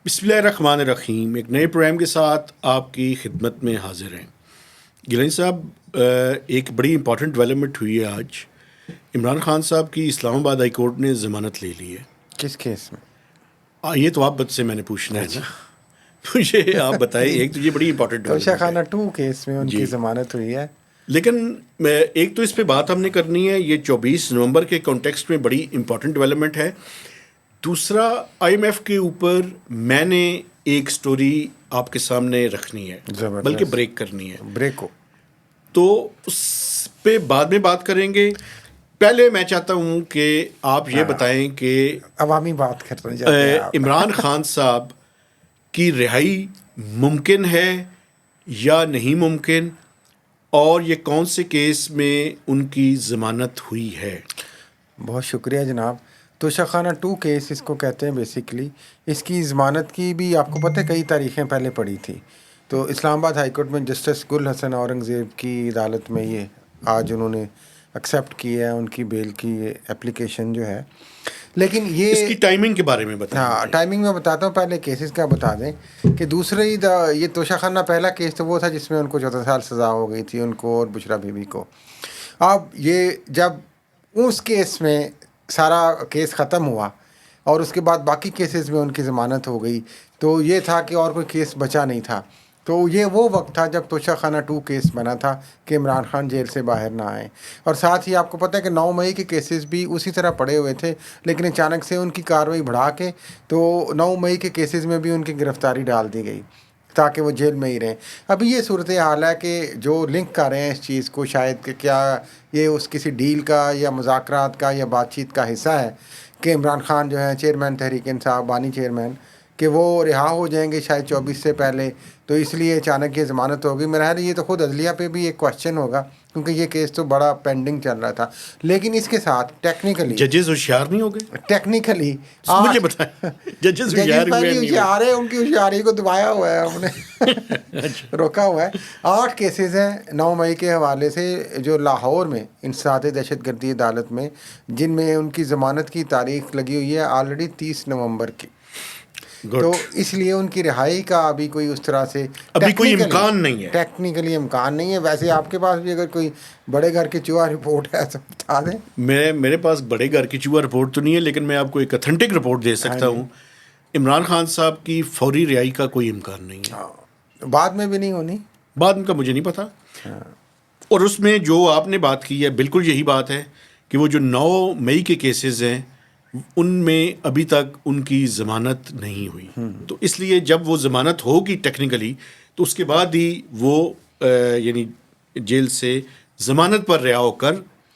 بسم اللہ الرحمن الرحیم. ایک نئے پروگرام کے ساتھ آپ کی خدمت میں حاضر ہیں. گیلانی صاحب، ایک بڑی امپورٹنٹ ڈیولپمنٹ ہوئی ہے آج. عمران خان صاحب کی اسلام آباد ہائی کورٹ نے ضمانت لے لی ہے. کس کیس میں؟ یہ تو آپ سے میں نے پوچھنا ہے نا. مجھے آپ بتائیں. ایک تو یہ بڑی امپورٹنٹ توشہ ڈیولپمنٹ خانہ ہے 2 کیس میں ان کی ضمانت ہوئی ہے. لیکن ایک تو اس پہ بات ہم نے کرنی ہے. یہ 24 نومبر کے کانٹیکسٹ میں بڑی امپورٹنٹ ڈیولپمنٹ ہے. دوسرا، آئی ایم ایف کے اوپر میں نے ایک سٹوری آپ کے سامنے رکھنی ہے، بلکہ بریک کرنی ہے. بریک ہو تو اس پہ بعد میں بات کریں گے. پہلے میں چاہتا ہوں کہ آپ یہ بتائیں کہ عوامی بات کرنا چاہتے ہیں آپ. عمران خان صاحب کی رہائی ممکن ہے یا نہیں ممکن، اور یہ کون سے کیس میں ان کی ضمانت ہوئی ہے؟ بہت شکریہ جناب. توشہ خانہ 2 کیس اس کو کہتے ہیں بیسیکلی. اس کی ضمانت کی بھی آپ کو پتہ ہے کئی تاریخیں پہلے پڑی تھی. تو اسلام آباد ہائی کورٹ میں جسٹس گل حسن اورنگزیب کی عدالت میں یہ آج انہوں نے ایکسیپٹ کی ہے ان کی بیل کی اپلیکیشن جو ہے. لیکن یہ اس کی ٹائمنگ کے بارے میں بتائیں. ہاں، ٹائمنگ میں بتاتا ہوں. پہلے کیسز کا بتا دیں کہ یہ توشہ خانہ پہلا کیس تو وہ تھا جس میں ان کو 14 سال سزا ہو گئی تھی، ان کو اور بشرا بی بی کو. اب یہ جب اس کیس میں سارا کیس ختم ہوا اور اس کے بعد باقی کیسز میں ان کی ضمانت ہو گئی، تو یہ تھا کہ اور کوئی کیس بچا نہیں تھا. تو یہ وہ وقت تھا جب توشہ خانہ 2 کیس بنا تھا کہ عمران خان جیل سے باہر نہ آئیں. اور ساتھ ہی آپ کو پتہ ہے کہ 9 مئی کے کیسز بھی اسی طرح پڑے ہوئے تھے، لیکن اچانک سے ان کی کارروائی بڑھا کے تو 9 مئی کے کیسز میں بھی ان کی گرفتاری ڈال دی گئی تاکہ وہ جیل میں ہی رہیں. ابھی یہ صورتحال ہے کہ جو لنک کر رہے ہیں اس چیز کو شاید کہ کیا یہ اس کسی ڈیل کا یا مذاکرات کا یا بات چیت کا حصہ ہے کہ عمران خان جو ہیں چیئرمین تحریک انصاف، بانی چیئرمین، کہ وہ رہا ہو جائیں گے شاید 24 سے پہلے، تو اس لیے اچانک یہ ضمانت ہوگی. میرا خیال ہے یہ تو خود عدلیہ پہ بھی ایک کوشچن ہوگا کیونکہ یہ کیس تو بڑا پینڈنگ چل رہا تھا. لیکن اس کے ساتھ ٹیکنیکلی ججز ہوشیار نہیں ہو گئے؟ مجھے بتائیں. ججز ہوشیار ہے، ان کی ہوشیاری کو دبایا ہوا ہے ہم نے روکا ہوا ہے. 8 کیسز ہیں 9 مئی کے حوالے سے جو لاہور میں انسداد دہشت گردی عدالت میں، جن میں ان کی ضمانت کی تاریخ لگی ہوئی ہے آلریڈی 30 نومبر کی. تو اس لیے ان کی رہائی کا ابھی کوئی اس طرح سے ابھی کوئی امکان نہیں ہے، ٹیکنیکلی امکان نہیں ہے. ویسے آپ کے پاس بھی اگر کوئی بڑے گھر کی چوہا رپورٹ ہے تو بتا دیں. میرے پاس بڑے گھر کی چوہا رپورٹ تو نہیں ہے، لیکن میں آپ کو ایک اتھینٹک رپورٹ دے سکتا ہوں. عمران خان صاحب کی فوری رہائی کا کوئی امکان نہیں ہے. بعد میں بھی نہیں ہونی، بعد میں کا مجھے نہیں پتا. اور اس میں جو آپ نے بات کی ہے بالکل یہی بات ہے کہ وہ جو 9 مئی کے کیسز ہیں ان میں ابھی تک ان کی ضمانت نہیں ہوئی. تو اس لیے جب وہ ضمانت ہوگی ٹیکنیکلی تو اس کے بعد ہی وہ یعنی جیل سے ضمانت پر رہا ہو کر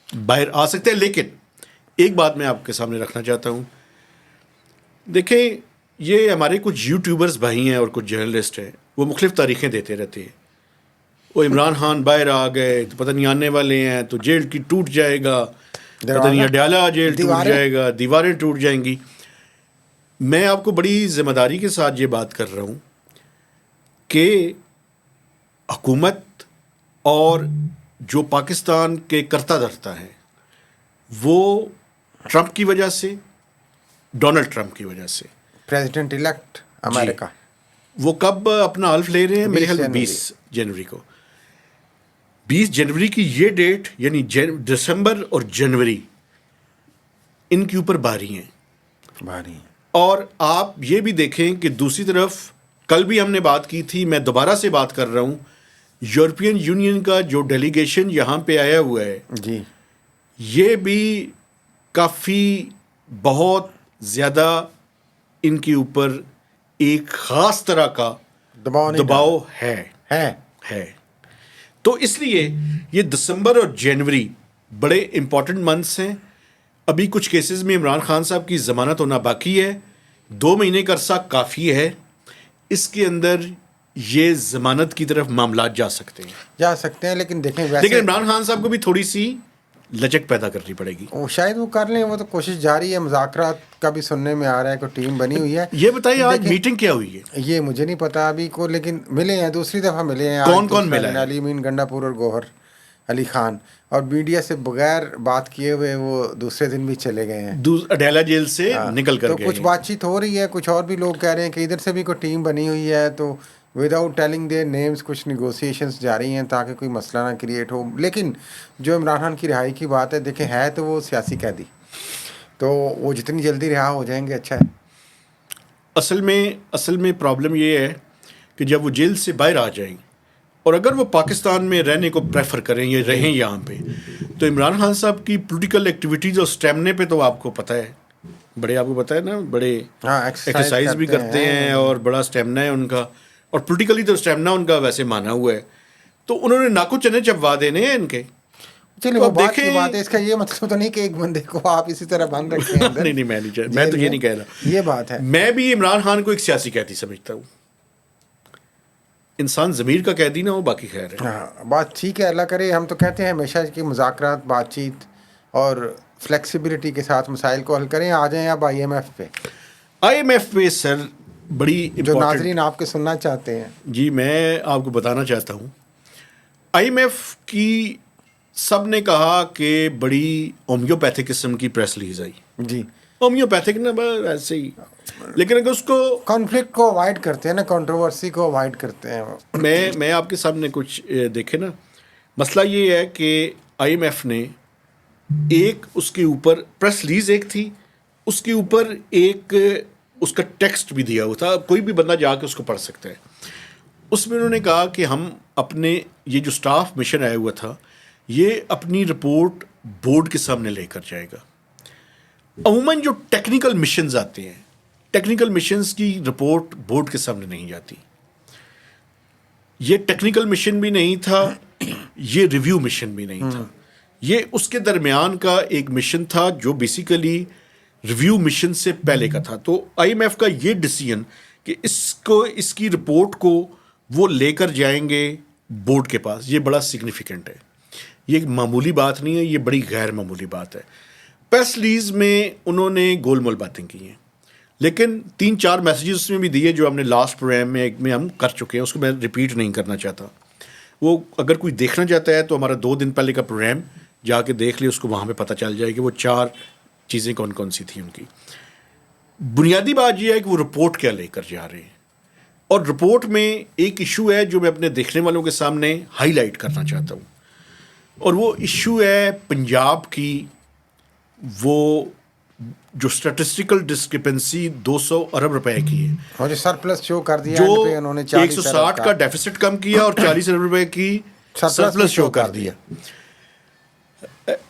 باہر آ سکتے ہیں. لیکن ایک بات میں آپ کے سامنے رکھنا چاہتا ہوں. دیکھیں، یہ ہمارے کچھ یوٹیوبرز بھائی ہیں اور کچھ جرنلسٹ ہیں، وہ مختلف تاریخیں دیتے رہتے ہیں. وہ عمران خان باہر آ گئے تو پتہ نہیں آنے والے ہیں تو جیل کی ٹوٹ جائے گا، پتہ نہیں اڈیالہ جیل ٹوٹ جائے گا، دیواریں ٹوٹ جائیں گی. میں آپ کو بڑی ذمہ داری کے ساتھ یہ بات کر رہا ہوں کہ حکومت اور جو پاکستان کے کرتا دھرتا ہے وہ ٹرمپ کی وجہ سے، ڈونلڈ ٹرمپ کی وجہ سے، پریزیڈنٹ الیکٹ امریکہ، وہ کب اپنا حلف لے رہے ہیں؟ میرے خیال 20 جنوری کو. 20 جنوری کی یہ ڈیٹ یعنی دسمبر اور جنوری ان کے اوپر باری ہیں. اور آپ یہ بھی دیکھیں کہ دوسری طرف کل بھی ہم نے بات کی تھی، میں دوبارہ سے بات کر رہا ہوں، یورپین یونین کا جو ڈیلیگیشن یہاں پہ آیا ہوا ہے جی، یہ بھی کافی بہت زیادہ ان کے اوپر ایک خاص طرح کا دباؤ ہے. تو اس لیے یہ دسمبر اور جنوری بڑے امپورٹنٹ منتھس ہیں. ابھی کچھ کیسز میں عمران خان صاحب کی ضمانت ہونا باقی ہے. 2 مہینے کا عرصہ کافی ہے، اس کے اندر یہ ضمانت کی طرف معاملات جا سکتے ہیں. لیکن دیکھیں لیکن عمران خان صاحب کو بھی تھوڑی سی لچک پیدا کرنی پڑے گی. شاید وہ کر لیں، وہ تو کوشش جاری ہے. مذاکرات کا بھی سننے میں آ رہا ہے کہ ٹیم بنی ہوئی ہے. یہ بتائیے آج میٹنگ کیا ہوئی ہے؟ یہ مجھے نہیں پتا ابھی کو، لیکن ملے ہیں، دوسری دفعہ ملے ہیں. کون ملا ہے؟ علی امین گنڈا پور اور گوہر علی خان, اور میڈیا سے بغیر بات کیے ہوئے وہ دوسرے دن بھی چلے گئے ہیں, اڈیلا جیل سے نکل کر تو گئے. کچھ بات چیت ہو رہی ہے, کچھ اور بھی لوگ کہہ رہے ہیں کہ ادھر سے بھی کوئی ٹیم بنی ہوئی ہے, تو وداؤٹ ٹیلنگ دیئر نیمز کچھ نیگوسیشنز جاری ہیں تاکہ کوئی مسئلہ نہ کریٹ ہو. لیکن جو عمران خان کی رہائی کی بات ہے, دیکھیں ہے تو وہ سیاسی قیدی, تو وہ جتنی جلدی رہا ہو جائیں گے اچھا ہے. اصل میں پرابلم یہ ہے کہ جب وہ جیل سے باہر آ جائیں اور اگر وہ پاکستان میں رہنے کو پریفر کریں یا رہیں یہاں پہ, تو عمران خان صاحب کی پولیٹیکل ایکٹیویٹیز اور اسٹیمنے پہ تو آپ کو پتہ ہے, آپ کو پتہ ہے نا, بڑے ایکسرسائز بھی کرتے ہیں اور بڑا اسٹیمنا ہے ان کا, اور پولیٹیکلی تو اسٹیمنا ان کا ویسے مانا ہوا ہے, تو انہوں نے ناکو چنے چبوا دینے ہیں ان کے. چلیے وہ بات کی بات ہے, اس کا یہ مطلب تو نہیں کہ ایک بندے کو آپ اسی طرح بند رکھیں اندر. نہیں میں تو یہ نہیں کہہ رہا, یہ بات ہے. میں بھی عمران خان کو ایک سیاسی قیدی سمجھتا ہوں, انسان ضمیر کا قیدی نہ ہو, باقی خیر ہے. ہاں بات ٹھیک ہے, اللہ کرے. ہم تو کہتے ہیں ہمیشہ کہ مذاکرات, بات چیت اور فلیکسیبلٹی کے ساتھ مسائل کو حل کریں. آ جائیں اب IMF پہ. IMF پہ سر بڑی جو ناظرین آپ کے سننا چاہتے ہیں. جی میں آپ کو بتانا چاہتا ہوں, IMF کی سب نے کہا کہ بڑی ہومیوپیتھک قسم کی پریس ریلیز آئی. جی ہومیوپیتھک نا بس ایسے ہی, لیکن اگر اس کو کانفلکٹ کو اوائڈ کرتے ہیں نا, کنٹروورسی کو اوائڈ کرتے ہیں. میں آپ کے سامنے کچھ دیکھے نا, مسئلہ یہ ہے کہ IMF نے ایک اس کے اوپر پریس ریلیز ایک تھی, اس کے اوپر ایک اس کا ٹیکسٹ بھی دیا ہوا تھا, کوئی بھی بندہ جا کے اس کو پڑھ سکتا ہے. اس میں انہوں نے کہا کہ ہم اپنے یہ جو سٹاف مشن آیا ہوا تھا, یہ اپنی رپورٹ بورڈ کے سامنے لے کر جائے گا. عموماً جو ٹیکنیکل مشنز آتے ہیں, ٹیکنیکل مشنز کی رپورٹ بورڈ کے سامنے نہیں جاتی. یہ ٹیکنیکل مشن بھی نہیں تھا, یہ ریویو مشن بھی نہیں تھا, یہ اس کے درمیان کا ایک مشن تھا جو بیسیکلی ریویو مشن سے پہلے کا تھا. تو IMF کا یہ ڈیسیژن کہ اس کی رپورٹ کو وہ لے کر جائیں گے بورڈ کے پاس, یہ بڑا سگنیفیکنٹ ہے. یہ معمولی بات نہیں ہے, یہ بڑی غیر معمولی بات ہے. پریس ریلیز میں انہوں نے گول مول باتیں کی ہیں, لیکن 3-4 میسیجز اس میں بھی دیے جو ہم نے لاسٹ پروگرام میں ہم کر چکے ہیں, اس کو میں ریپیٹ نہیں کرنا چاہتا. وہ اگر کوئی دیکھنا چاہتا ہے تو ہمارا 2 دن پہلے کا پروگرام جا کے دیکھ لے, اس کو وہاں پہ پتہ چل جائے کہ وہ 4 چیزیں کون کون سی تھیں ان کی. بنیادی بات یہ ہے کہ وہ رپورٹ کیا لے کر جا رہے ہیں, اور رپورٹ میں ایک ایشو ہے جو میں اپنے دیکھنے والوں کے سامنے ہائی لائٹ کرنا چاہتا ہوں, اور وہ ایشو ہے پنجاب کی, وہ جو اسٹیٹسٹیکل ڈسکرپنسی 200 ارب روپے کی ہے, اور جو سرپلس شو کر دیا, جو انہوں نے 160 کا ڈیفیسٹ کم کیا اور 40 ارب روپے کی سرپلس شو کر دیا.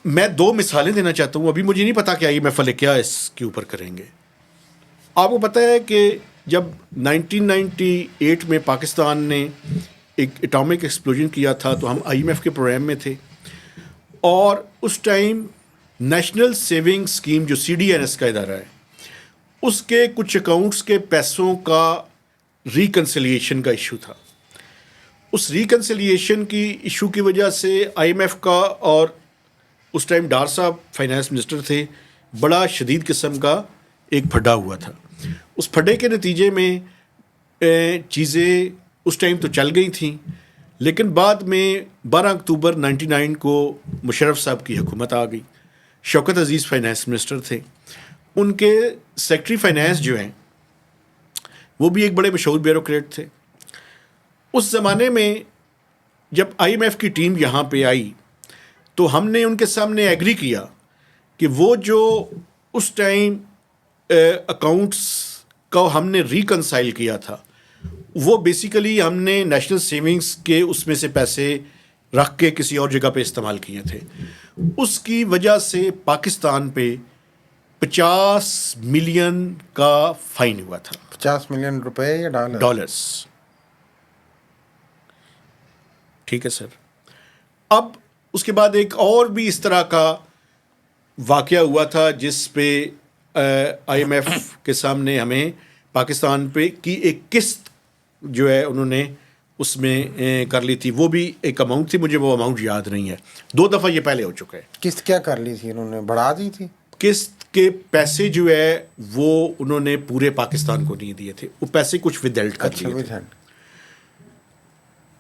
میں 2 مثالیں دینا چاہتا ہوں, ابھی مجھے نہیں پتا کہ IMF والے کیا اس کے اوپر کریں گے. آپ کو پتہ ہے کہ جب 1998 میں پاکستان نے ایک اٹامک ایکسپلوژن کیا تھا تو ہم IMF کے پروگرام میں تھے, اور اس ٹائم نیشنل سیونگ اسکیم جو CDNS کا ادارہ ہے, اس کے کچھ اکاؤنٹس کے پیسوں کا ریکنسیلیشن کا ایشو تھا. اس ریکنسیلیشن کی ایشو کی وجہ سے IMF کا, اور اس ٹائم ڈار صاحب فائنانس منسٹر تھے, بڑا شدید قسم کا ایک پھڈا ہوا تھا. اس پھڈے کے نتیجے میں چیزیں اس ٹائم تو چل گئی تھیں, لیکن بعد میں 12 اکتوبر 99 کو مشرف صاحب کی حکومت آ گئی. شوکت عزیز فائنانس منسٹر تھے, ان کے سیکرٹری فائنانس جو ہیں وہ بھی ایک بڑے مشہور بیوروکریٹ تھے. اس زمانے میں جب IMF کی ٹیم یہاں پہ آئی تو ہم نے ان کے سامنے ایگری کیا کہ وہ جو اس ٹائم اکاؤنٹس کا ہم نے ریکنسائل کیا تھا, وہ بیسیکلی ہم نے نیشنل سیونگز کے اس میں سے پیسے رکھ کے کسی اور جگہ پہ استعمال کیے تھے. اس کی وجہ سے پاکستان پہ 50 ملین کا فائن ہوا تھا. 50 ملین روپے یا ڈالرز. ٹھیک ہے سر. اب اس کے بعد ایک اور بھی اس طرح کا واقعہ ہوا تھا جس پہ IMF کے سامنے ہمیں پاکستان پہ کی ایک قسط جو ہے انہوں نے اس میں کر لی تھی. وہ بھی ایک اماؤنٹ تھی, مجھے وہ اماؤنٹ یاد نہیں ہے, 2 دفعہ یہ پہلے ہو چکا ہے. قسط کیا کر لی تھی انہوں نے, بڑھا دی تھی؟ قسط کے پیسے جو ہے وہ انہوں نے پورے پاکستان کو نہیں دیے تھے, وہ پیسے کچھ ودہیلڈ کر دیے تھے.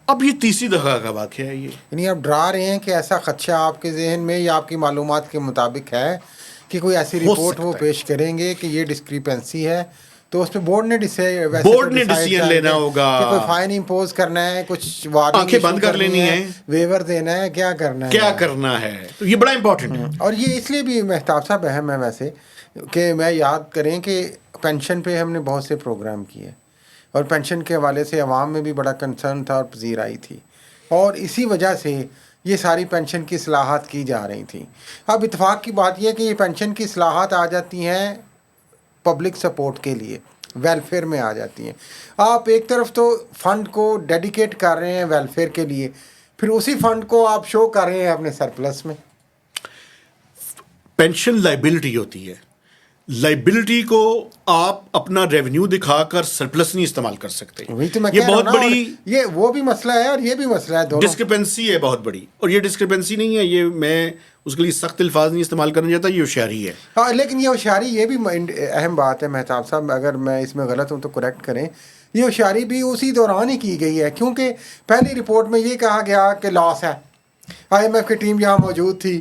اب یہ تیسری دفعہ کا واقعہ ہے یہ. یعنی آپ ڈرا رہے ہیں کہ ایسا خدشہ آپ کے ذہن میں یا آپ کی معلومات کے مطابق ہے کہ کوئی ایسی رپورٹ وہ پیش کریں گے کہ یہ ڈسکریپنسی ہے, تو اس پہ بورڈ نے ڈیسیژن لینا ہوگا کہ کوئی فائن امپوز کرنا ہے, کچھ وارننگ آنکھیں بند کر لینی ہے, ویور دینا ہے, کیا کرنا ہے. تو یہ بڑا امپورٹنٹ ہے. اور یہ اس لیے بھی مہتاب صاحب اہم ہے ویسے کہ میں یاد کریں کہ پینشن پہ ہم نے بہت سے پروگرام کیے اور پینشن کے حوالے سے عوام میں بھی بڑا کنسرن تھا اور پذیرائی تھی, اور اسی وجہ سے یہ ساری پینشن کی اصلاحات کی جا رہی تھیں. اب اتفاق کی بات یہ ہے کہ یہ پینشن کی اصلاحات آ جاتی ہیں پبلک سپورٹ کے لیے, ویلفیئر میں آ جاتی ہیں. آپ ایک طرف تو فنڈ کو ڈیڈیکیٹ کر رہے ہیں ویلفیئر کے لیے, پھر اسی فنڈ کو آپ شو کر رہے ہیں اپنے سرپلس میں. پینشن لائبلٹی ہوتی ہے, لائبلٹی کو آپ اپنا ریونیو دکھا کر سرپلس نہیں استعمال کر سکتے. یہ بہت بڑی, یہ وہ بھی مسئلہ ہے اور یہ بھی مسئلہ ہے, دونوں ڈسکرپنسی ہے بہت بڑی. اور یہ ڈسکرپنسی نہیں ہے, یہ میں اس کے لیے سخت الفاظ نہیں استعمال کرنا چاہتا, یہ ہوشیاری ہے. ہاں لیکن یہ ہوشیاری یہ بھی اہم بات ہے مہتاب صاحب, اگر میں اس میں غلط ہوں تو کریکٹ کریں. یہ ہوشیاری بھی اسی دوران ہی کی گئی ہے کیونکہ پہلی رپورٹ میں یہ کہا گیا کہ لاس ہے, آئی ایم ایف کی ٹیم یہاں موجود تھی,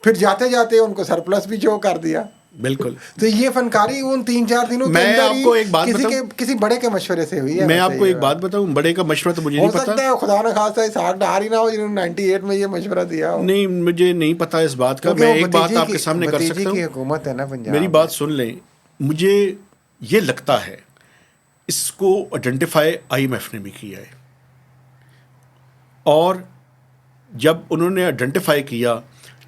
پھر جاتے جاتے ان کو سرپلس بھی شو کر دیا. بالکل. تو یہ فنکاری ان 3-4 دنوں کے اندر کسی بڑے کے مشورے سے ہوئی ہے. میں آپ کو ایک بات بتاؤں, بڑے کا مشورہ تو مجھے نہیں پتا. ہو سکتا ہے خدا نہ خواستہ اسحاق ڈار ہی نہ ہو جنہوں نے 98 میں یہ مشورہ دیا ہو. نہیں, مجھے نہیں پتا اس بات کا. میں ایک بات آپ کے سامنے کر سکتا ہوں. کی حکومت ہے نا پنجاب, میری بات سن لیں. مجھے یہ لگتا ہے اس کو آئیڈینٹیفائی آئی ایم ایف نے بھی کیا ہے, اور جب انہوں نے آئیڈینٹیفائی کیا,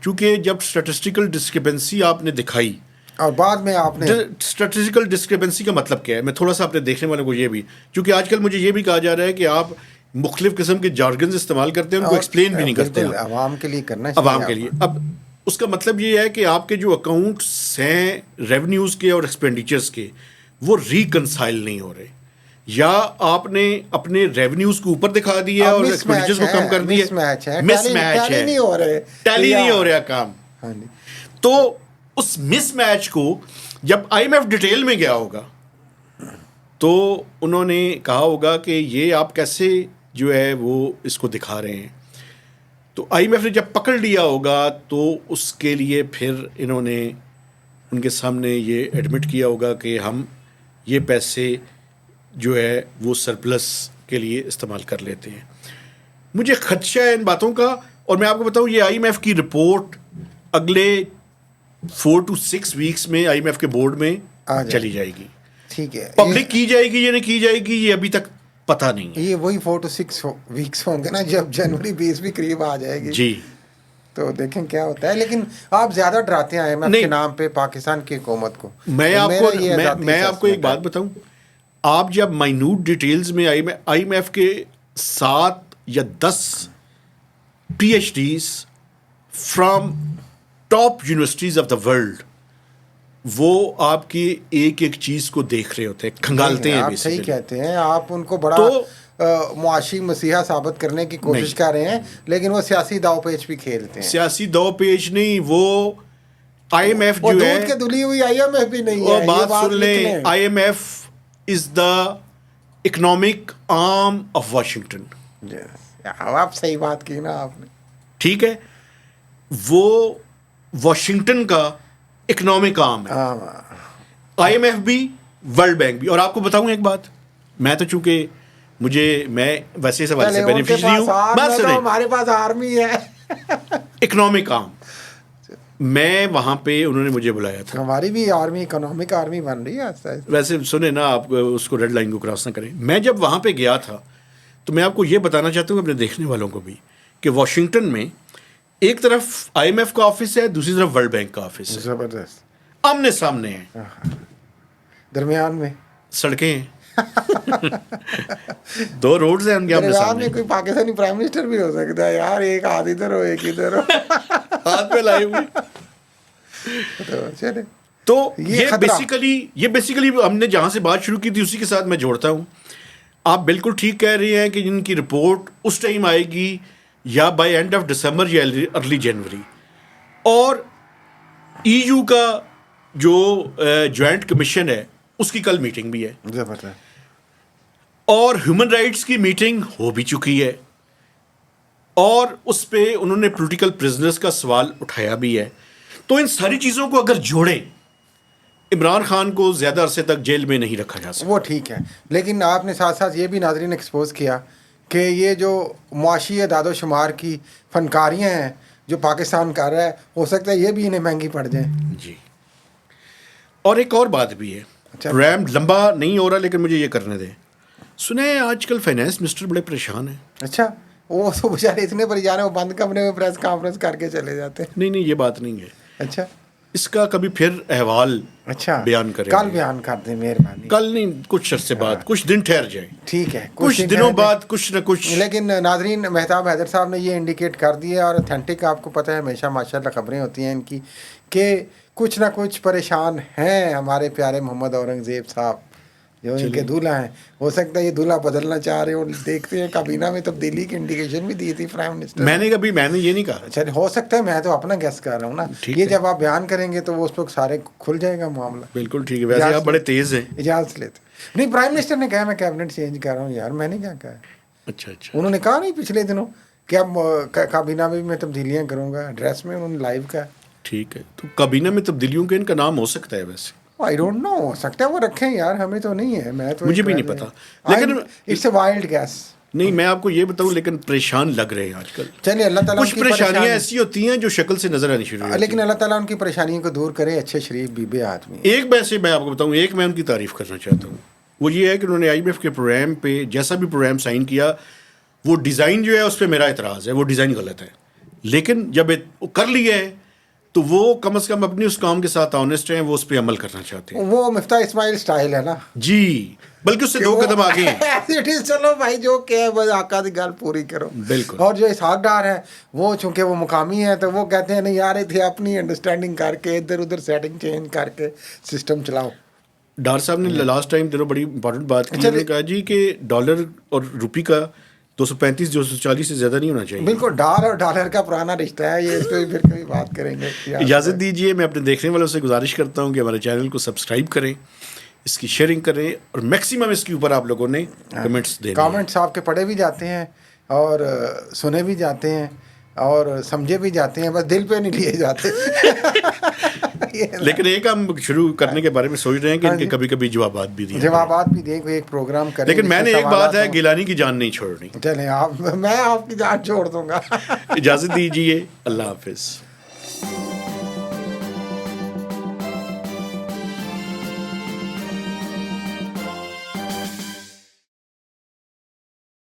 چونکہ جب اسٹیٹسٹیکل ڈسکرپنسی آپ نے دکھائی اور بعد میں آپ نے اسٹیٹسٹیکل ڈسکرپنسی کا مطلب کیا ہے, میں تھوڑا سا اپنے دیکھنے والوں کو یہ بھی, چونکہ آج کل مجھے یہ بھی کہا جا رہا ہے کہ آپ مختلف قسم کے جارگنز استعمال کرتے ہیں, ان کو ایکسپلین بھی نہیں کرتے عوام کے لیے کرنا چاہیے. عوام کے لیے. اب اس کا مطلب یہ ہے کہ آپ کے جو اکاؤنٹس ہیں ریونیوز کے اور ایکسپینڈیچرز کے, وہ ریکنسائل نہیں ہو رہے, یا آپ نے اپنے ریونیوز کو اوپر دکھا دیا اور ایکسپینڈیچرز کو کم کر دیا. مس میچ ہے, ٹیلی نہیں ہو رہا کام. تو اس مس میچ کو جب آئی ایم ایف ڈیٹیل میں گیا ہوگا تو انہوں نے کہا ہوگا کہ یہ آپ کیسے جو ہے وہ اس کو دکھا رہے ہیں. تو آئی ایم ایف نے جب پکڑ لیا ہوگا تو اس کے لیے پھر انہوں نے ان کے سامنے یہ ایڈمٹ کیا ہوگا کہ ہم یہ پیسے جو ہے وہ سرپلس کے لیے استعمال کر لیتے ہیں. مجھے خدشہ ہے ان باتوں کا, اور میں آپ کو بتاؤں یہ آئی ایم ایف کی رپورٹ اگلے 4 to 6 ویکس میں آئی ایم ایف کے بورڈ میں چلی جائے گی. ٹھیک ہے, پبلک کی جائے گی یا نہیں کی جائے گی یہ ابھی تک پتہ نہیں ہے. یہ وہی 4 to 6 ویکس ہوں گے نا جب جنوری 20 بھی قریب آ جائے گی. جی تو دیکھیں کیا ہوتا ہے. لیکن آپ زیادہ ڈراتے ہیں آئی ایم ایف کے نام پہ پاکستان کی حکومت کو. میں آپ کو ایک بات بتاؤں, آپ جب مائنوٹ ڈیٹیلز میں آئی ایم ایف کے 7 یا 10 P H Ds from top universities of the world, وہ آپ کی ایک ایک چیز کو دیکھ رہے ہوتے ہیں, کھنگالتے ہیں. آپ صحیح کہتے ہیں, آپ ان کو بڑا معاشی مسیحا ثابت کرنے کی کوشش کر رہے ہیں, لیکن وہ سیاسی داؤ پیچ بھی کھیلتے ہیں. سیاسی داؤ پیچ نہیں, وہ آئی ایم ایف جو ہے دودھ کے دھلی ہوئی آئی ایم ایف بھی نہیں ہے. بات سن لیں, I M F is the economic arm of Washington. آپ صحیح بات کی نا آپ نے. ٹھیک ہے, وہ واشنگٹن کا اکنامک آرم ہے, آئی ایم ایف بھی ورلڈ بینک بھی. اور آپ کو بتاؤں ایک بات, میں تو چونکہ میں ویسے اس حوالے سے بینیفیشری ہوں, بات سنیں, ہمارے پاس آرمی ہے اکنامک آرم. میں وہاں پہ انہوں نے مجھے بلایا تھا. ہماری بھی آرمی اکنامک آرمی بن رہی ہے. ویسے سنیں نا, آپ اس کو ریڈ لائن کو کراس نہ کریں. میں جب وہاں پہ گیا تھا تو میں آپ کو یہ بتانا چاہتا ہوں اپنے دیکھنے والوں کو بھی کہ واشنگٹن میں ایک طرف آئی ایم ایف کا آفس ہے, دوسری طرف ورلڈ بینک کا آفس ہے. زبردست, آمنے سامنے ہیں, درمیان میں سڑکیں ہیں, 2 روڈز ہیں ان کے آمنے سامنے. کوئی پاکستانی پرائم منسٹر بھی ہو سکتا ہے یار, ایک ہاتھ ادھر ہو ایک ادھر ہو, ہاتھ پہ لائے ہوئے. تو یہ بیسیکلی ہم نے جہاں سے بات شروع کی تھی اسی کے ساتھ میں جوڑتا ہوں. آپ بالکل ٹھیک کہہ رہی ہیں کہ جن کی رپورٹ اس ٹائم آئے گی یا بائی اینڈ آف دسمبر یا ارلی جنوری. اور ای یو کا جو جوائنٹ کمیشن ہے اس کی کل میٹنگ بھی ہے, اور ہیومن رائٹس کی میٹنگ ہو بھی چکی ہے. اور اس پہ انہوں نے پولیٹیکل پرزنرز کا سوال اٹھایا بھی ہے. تو ان ساری چیزوں کو اگر جوڑیں, عمران خان کو زیادہ عرصے تک جیل میں نہیں رکھا جا سکتا. وہ ٹھیک ہے, لیکن آپ نے ساتھ ساتھ یہ بھی ناظرین ایکسپوز کیا کہ یہ جو معاشی اعداد و شمار کی فنکاریاں ہیں جو پاکستان کر رہا ہے, ہو سکتا ہے یہ بھی انہیں مہنگی پڑ جائیں. جی. اور ایک اور بات بھی ہے, پروگرام لمبا نہیں ہو رہا لیکن مجھے یہ کرنے دیں. سنیں آج کل فائنانس منسٹر بڑے پریشان ہیں. اچھا, وہ تو بیچارے اتنے پریشان ہیں وہ بند کمرے میں پریس کانفرنس کر کے چلے جاتے ہیں. نہیں یہ بات نہیں ہے. اچھا, اس کا کبھی پھر احوال اچھا بیان کریں, کل بیان کر دیں مہربانی. کل نہیں, کچھ عرصے بعد, کچھ دن ٹھہر جائیں. ٹھیک ہے, کچھ دنوں بعد کچھ نہ کچھ. لیکن ناظرین مہتاب حیدر صاحب نے یہ انڈیکیٹ کر دیا, اور اتھینٹک آپ کو پتہ ہے ہمیشہ ماشاءاللہ خبریں ہوتی ہیں ان کی, کہ کچھ نہ کچھ پریشان ہیں ہمارے پیارے محمد اورنگزیب صاحب جو ان کے دولہا ہیں. ہو سکتا ہے یہ دولہا بدلنا چاہ رہے ہو. دیکھتے ہیں کابینہ میں تبدیلی کی انڈیکیشن بھی دی تھی پرائم منسٹر. میں نے یہ نہیں کہا. اچھا, ہو سکتا ہے, میں تو اپنا گیس کر رہا ہوں نا. یہ جب آپ بیان کریں گے تو وہ اس پہ سارے کھل جائے گا معاملہ. بالکل ٹھیک ہے, ویسے آپ بڑے تیز ہیں. اجازت لیتے نہیں, پرائم منسٹر نے کہا میں کیبنٹ چینج کر رہا ہوں. یار میں نے کیا کہا. اچھا, انہوں نے کہا نہیں پچھلے دنوں کہ اب کابینہ میں بھی میں تبدیلیاں کروں گا. ایڈریس میں انہوں نے لائیو کہا. ٹھیک ہے, تو کابینہ میں تبدیلیوں کے ان کا نام ہو سکتا ہے ویسے. آئی ڈونٹ نو, ہو سکتا ہے وہ رکھیں یار, ہمیں تو نہیں ہے. میں تو مجھے بھی نہیں پتا, لیکن اٹس اے وائلڈ گیس. نہیں میں آپ کو یہ بتاؤں, لیکن پریشان لگ رہے ہیں آج کل. چلیے اللہ تعالیٰ کچھ پریشانیاں ایسی ہوتی ہیں جو شکل سے نظر آنی شروع ہوتی ہیں, لیکن اللہ تعالیٰ ان کی پریشانیوں کو دور کرے. اچھے شریف بیبے آدمی. ایک ویسے میں آپ کو بتاؤں, ایک میں ان کی تعریف کرنا چاہتا ہوں, وہ یہ ہے کہ انہوں نے IMF کے پروگرام پہ جیسا بھی پروگرام سائن کیا, وہ ڈیزائن جو ہے اس پہ میرا اعتراض ہے, وہ ڈیزائن غلط ہے. لیکن جب کر لیا ہے تو وہ کم از کم اپنی اس کام کے ساتھ آنیسٹ ہیں, وہ اس پہ عمل کرنا چاہتے ہیں. وہ مفتاح اسماعیل سٹائل ہے نا. جی, بلکہ اس سے 2 قدم آگے ہیں. چلو بھائی جو کہ بس آقا دی گل پوری کرو. بالکل. اور جو اسحاق ڈار ہے وہ چونکہ وہ مقامی ہے تو وہ کہتے ہیں نہیں یار تھے اپنی انڈرسٹینڈنگ کر کے ادھر ادھر سیٹنگ چینج کر کے سسٹم چلاؤ. ڈار صاحب نے لاسٹ ٹائم بڑی امپورٹنٹ بات کی. انہوں نے کہا جی کہ ڈالر اور روپی کا 235 240 سے زیادہ نہیں ہونا چاہیے. بالکل, ڈال اور ڈالر کا پرانا رشتہ ہے یہ, اس پہ پھر کبھی بات کریں گے. اجازت دیجیے, میں اپنے دیکھنے والوں سے گزارش کرتا ہوں کہ ہمارے چینل کو سبسکرائب کریں, اس کی شیئرنگ کریں, اور میکسیمم اس کے اوپر آپ لوگوں نے کمنٹس دیں. کامنٹس آپ کے پڑھے بھی جاتے ہیں اور سنے بھی جاتے ہیں اور سمجھے بھی جاتے ہیں, بس دل پہ نہیں لیے جاتے. لیکن ایک ہم شروع کرنے کے بارے میں سوچ رہے ہیں کہ ان کے کبھی کبھی جوابات بھی دیں. جوابات بھی دیں, کوئی ایک پروگرام کریں. لیکن میں نے ایک بات ہے, گیلانی کی جان نہیں چھوڑنی. چلیں آپ, میں آپ کی جان چھوڑ دوں گا. اجازت دیجیے, اللہ حافظ.